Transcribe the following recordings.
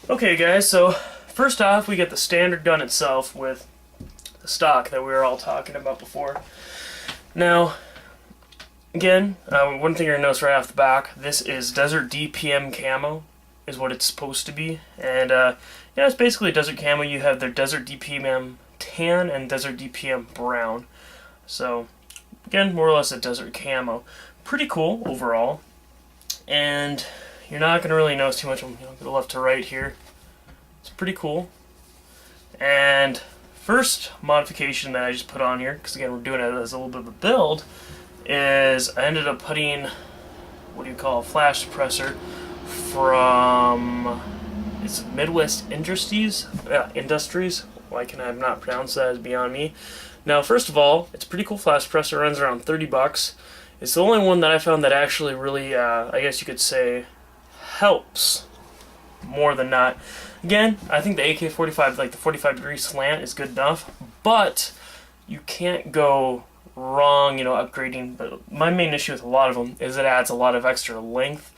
Okay guys, so first off we get the standard gun itself with the stock that we were all talking about before. Now, again, one thing you're going to notice right off the back, this is Desert DPM camo, is what it's supposed to be. And yeah, it's basically Desert camo. You have their Desert DPM tan and Desert DPM brown. So, again, more or less a Desert camo. Pretty cool overall. And you're not going to really notice too much from the left to right here. It's pretty cool. And first modification that I just put on here, because again we're doing it as a little bit of a build, is I ended up putting, what do you call, a flash suppressor from, it's Midwest Industries. Why can I not pronounce that? Is beyond me. Now, first of all, it's a pretty cool flash suppressor. Runs around 30 bucks. It's the only one that I found that actually really, I guess you could say, helps more than not. Again, I think the AK-47, like the 45-degree slant, is good enough, but you can't go wrong, upgrading. But my main issue with a lot of them is it adds a lot of extra length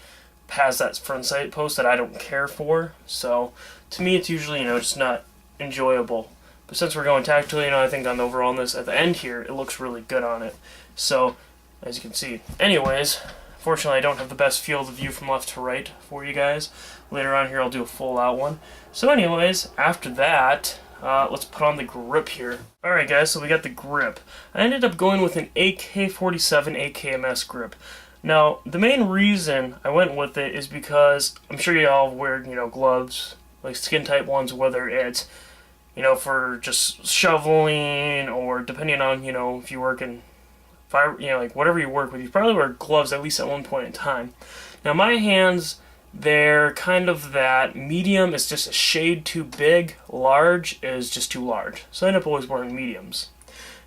past that front sight post that I don't care for. So to me, it's usually, just not enjoyable. But since we're going tactically, I think on the overall on this at the end here, it looks really good on it. So as you can see. Anyways, fortunately I don't have the best field of view from left to right for you guys. Later on here I'll do a full out one. So anyways, after that, let's put on the grip here. Alright guys, so we got the grip. I ended up going with an AK-47 AKMS grip. Now, the main reason I went with it is because I'm sure you all wear, gloves, like skin type ones, whether it's, for just shoveling or depending on, if you work in like whatever you work with, you probably wear gloves at least at one point in time. Now my hands, they're kind of that medium is just a shade too big, large is just too large. So I end up always wearing mediums.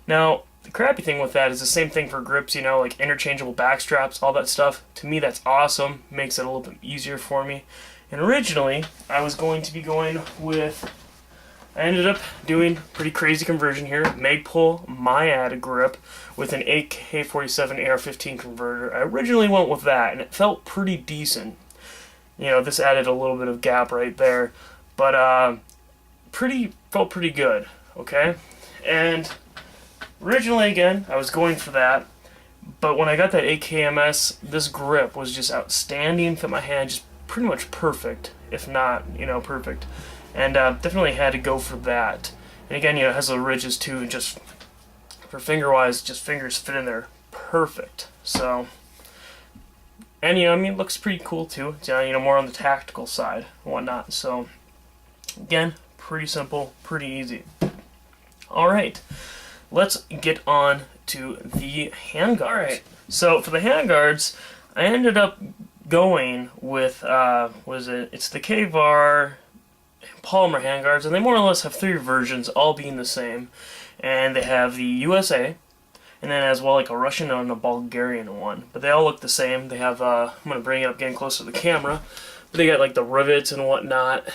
Now, the crappy thing with that is the same thing for grips, like interchangeable back straps, all that stuff. To me, that's awesome. Makes it a little bit easier for me. And originally, I was going to be going with, I ended up doing pretty crazy conversion here. Magpul Myad grip with an AK-47 AR-15 converter. I originally went with that, and it felt pretty decent. This added a little bit of gap right there, but felt pretty good. Okay, and originally again I was going for that, but when I got that AKMS, this grip was just outstanding. Fit my hand just pretty much perfect, if not perfect. And definitely had to go for that. And again, it has the ridges too, just for finger-wise, just fingers fit in there perfect. So, and it looks pretty cool too. It's, more on the tactical side and whatnot. So, again, pretty simple, pretty easy. Alright, let's get on to the handguards. Alright, so for the handguards, I ended up going with, it's the K-VAR polymer handguards, and they more or less have three versions, all being the same. And they have the USA, and then as well like a Russian and a Bulgarian one. But they all look the same. They have, I'm going to bring it up getting closer to the camera, but they got like the rivets and whatnot.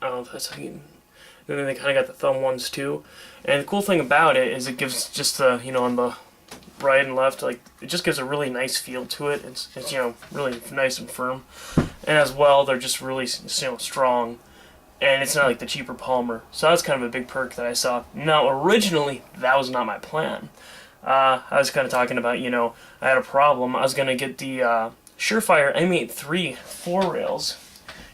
I don't know if that's how you... And then they kind of got the thumb ones too. And the cool thing about it is it gives just the, on the right and left, like, it just gives a really nice feel to it. It's really nice and firm. And as well, they're just really, strong. And it's not like the cheaper polymer. So that's kind of a big perk that I saw. Now, originally, that was not my plan. I was kind of talking about, I had a problem. I was going to get the Surefire M83 4 rails.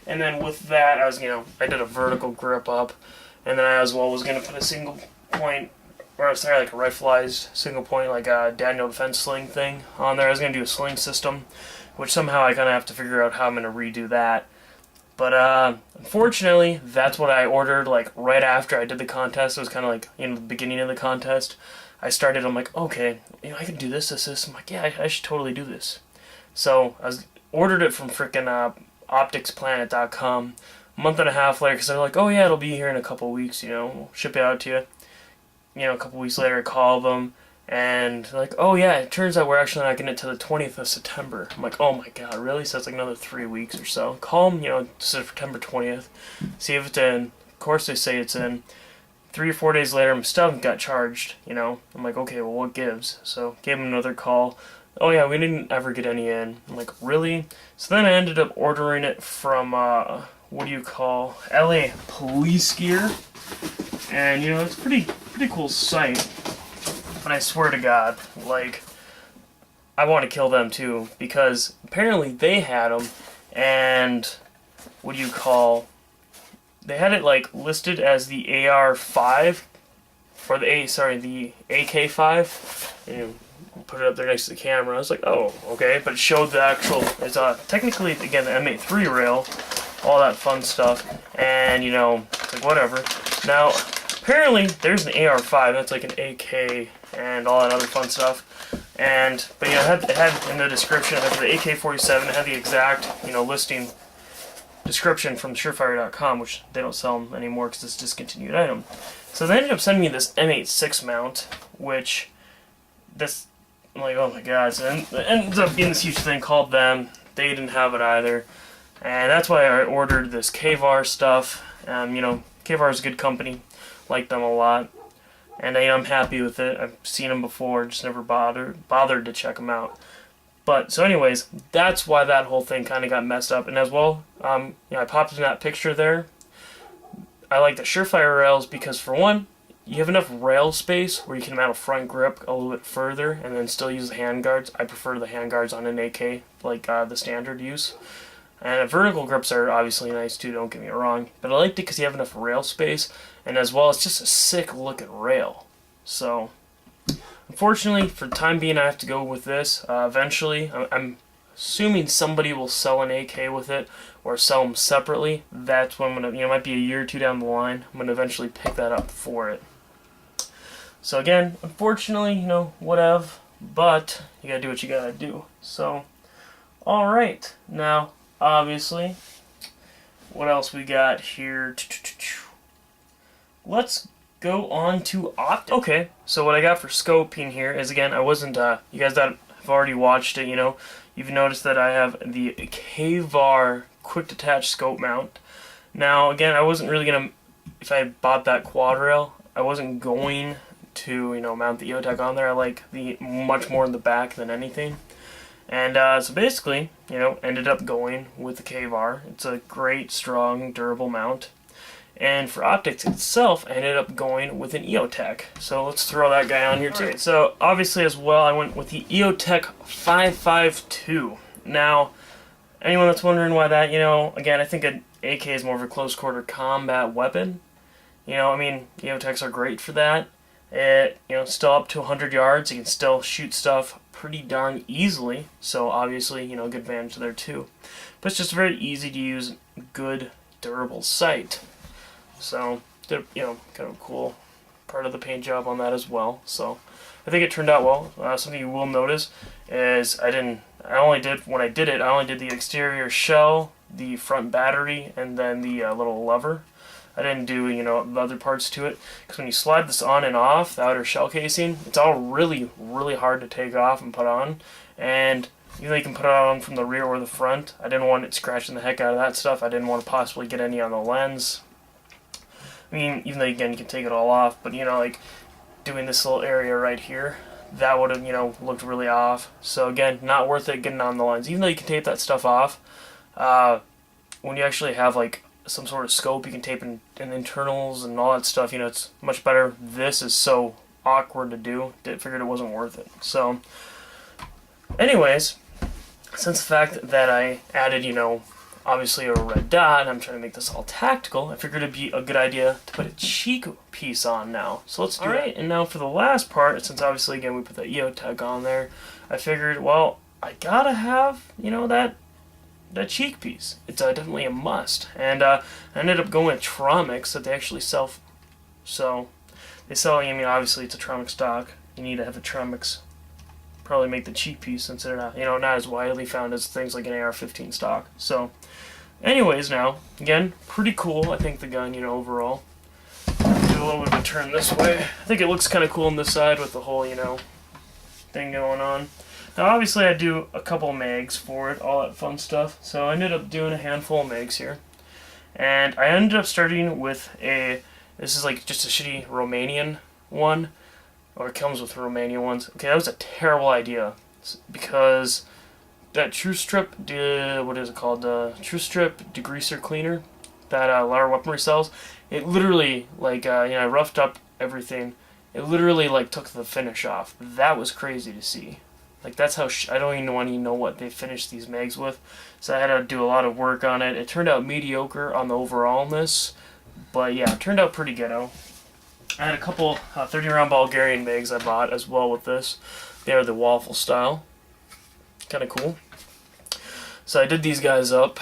And then with that, I was, I did a vertical grip up. And then I as well was going to put a single point, or sorry, like a rifleized single point, like a Daniel Defense sling thing on there. I was going to do a sling system, which somehow I kind of have to figure out how I'm going to redo that. But unfortunately, that's what I ordered like right after I did the contest. It was kind of like the beginning of the contest. I'm like, okay, I can do this. I'm like, yeah, I should totally do this. So I ordered it from frickin' opticsplanet.com. A month and a half later, because they're like, oh yeah, it'll be here in a couple weeks, we'll ship it out to you. A couple weeks later I call them, and they're like, oh yeah, it turns out we're actually not getting it to the 20th of September. I'm like, oh my god, really? So it's like another 3 weeks or so. Call them, September 20th, see if it's in. Of course they say it's in. 3 or 4 days later, I'm still got charged, I'm like, okay, well, what gives? So gave them another call. Oh yeah, we didn't ever get any in. I'm like, really? So then I ended up ordering it from, what do you call, LA police gear. And, you know, it's pretty cool sight. But I swear to God, like, I want to kill them too, because apparently they had them, and what do you call, they had it like listed as the AR-5, or the AK-5, and put it up there next to the camera. I was like, oh, okay, but it showed the actual, it's technically, again, the M83 rail, all that fun stuff, and, you know, it's like, whatever. Now, apparently, there's an AR-5, that's like an AK, and all that other fun stuff. But you know, it had in the description, it had the AK-47, it had the exact, you know, listing description from surefire.com, which they don't sell them anymore because it's a discontinued item. So they ended up sending me this M86 mount, which I'm like, oh my god. So it ends up being this huge thing called them. They didn't have it either. And that's why I ordered this KVAR stuff. You know, KVAR is a good company. Like them a lot. And I'm happy with it. I've seen them before, just never bothered to check them out. But, so anyways, that's why that whole thing kind of got messed up. And as well, you know, I popped in that picture there. I like the Surefire rails because, for one, you have enough rail space where you can mount a front grip a little bit further and then still use the handguards. I prefer the handguards on an AK, like the standard use. And vertical grips are obviously nice too, don't get me wrong. But I liked it because you have enough rail space, and as well, it's just a sick looking rail. So, unfortunately, for the time being, I have to go with this. Eventually, I'm assuming somebody will sell an AK with it, or sell them separately. That's when I'm gonna, you know, it might be a year or two down the line, I'm gonna eventually pick that up for it. So again, unfortunately, you know, whatever, but you gotta do what you gotta do. So, alright, now, obviously, what else we got here? Let's go on to optics. Okay, so what I got for scoping here is, again, I wasn't, you guys that have already watched it, you know, you've noticed that I have the KVAR quick detach scope mount. Now, again, I wasn't really going to, if I bought that quad rail, I wasn't going to, you know, mount the EOTech on there. I like the much more in the back than anything. And so basically, you know, ended up going with the KVAR. It's a great, strong, durable mount. And for optics itself, I ended up going with an EOTech. So let's throw that guy on here too. Right. So obviously as well, I went with the EOTech 552. Now, anyone that's wondering why that, you know, again, I think an AK is more of a close quarter combat weapon. You know, I mean, EOTechs are great for that. It, you know, still up to 100 yards, you can still shoot stuff pretty darn easily. So obviously, you know, good advantage there too. But it's just very easy to use, good, durable sight. So, you know, kind of cool part of the paint job on that as well. So, I think it turned out well. Something you will notice is when I did it, I only did the exterior shell, the front battery, and then the little lever. I didn't do, you know, the other parts to it, because when you slide this on and off, the outer shell casing, it's all really, really hard to take off and put on. And even though you can put it on from the rear or the front, I didn't want it scratching the heck out of that stuff. I didn't want to possibly get any on the lens. I mean, even though, again, you can take it all off, but, you know, like, doing this little area right here, that would have, you know, looked really off. So, again, not worth it getting on the lens. Even though you can tape that stuff off, when you actually have, like, some sort of scope, you can tape in internals and all that stuff, you know, it's much better. This is so awkward to do, figured it wasn't worth it. So, anyways, since the fact that I added, you know, obviously a red dot, and I'm trying to make this all tactical, I figured it'd be a good idea to put a cheek piece on now. So let's do it. And now for the last part, since obviously, again, we put the EOTech on there, I figured, well, I gotta have, you know, that cheek piece. It's definitely a must. And I ended up going with Tromix that they actually sell. So, they sell, I mean, obviously it's a Tromix stock. You need to have a Tromix probably make the cheek piece, since they're not, you know, not as widely found as things like an AR-15 stock. So, anyways, now, again, pretty cool, I think, the gun, you know, overall. Do a little bit of a turn this way. I think it looks kind of cool on this side with the whole, you know, thing going on. Now, obviously, I do a couple mags for it, all that fun stuff. So, I ended up doing a handful of mags here. And I ended up starting with this is like just a shitty Romanian one. Or it comes with Romanian ones. Okay, that was a terrible idea. Because that True Strip, what is it called? True Strip Degreaser Cleaner. that Lara weaponry cells, it literally, like, I roughed up everything. It literally, like, took the finish off. That was crazy to see. Like, that's how, I don't even want to know what they finished these mags with. So I had to do a lot of work on it. It turned out mediocre on the overallness. But yeah, it turned out pretty ghetto. I had a couple 30-round Bulgarian mags I bought as well with this. They are the waffle style. Kind of cool. So I did these guys up.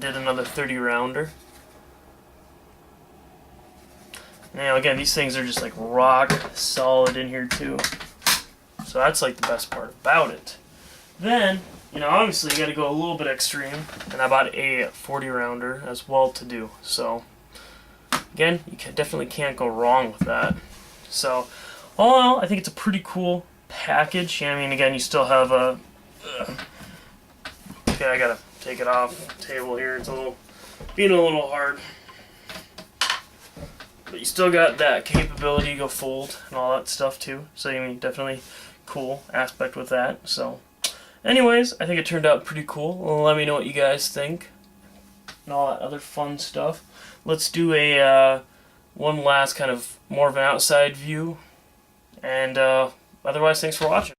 Did another 30-rounder. Now again, these things are just like rock solid in here too. So that's like the best part about it. Then, obviously you got to go a little bit extreme, and I bought a 40-rounder as well to do. So again, you definitely can't go wrong with that. So all in all, I think it's a pretty cool package. I mean, again, you still have a. Okay, I gotta take it off the table here. It's being a little hard. But you still got that capability to go fold and all that stuff too. So I mean, definitely cool aspect with that. So anyways, I think it turned out pretty cool. Well, let me know what you guys think and all that other fun stuff. Let's do a one last kind of more of an outside view. And otherwise, thanks for watching.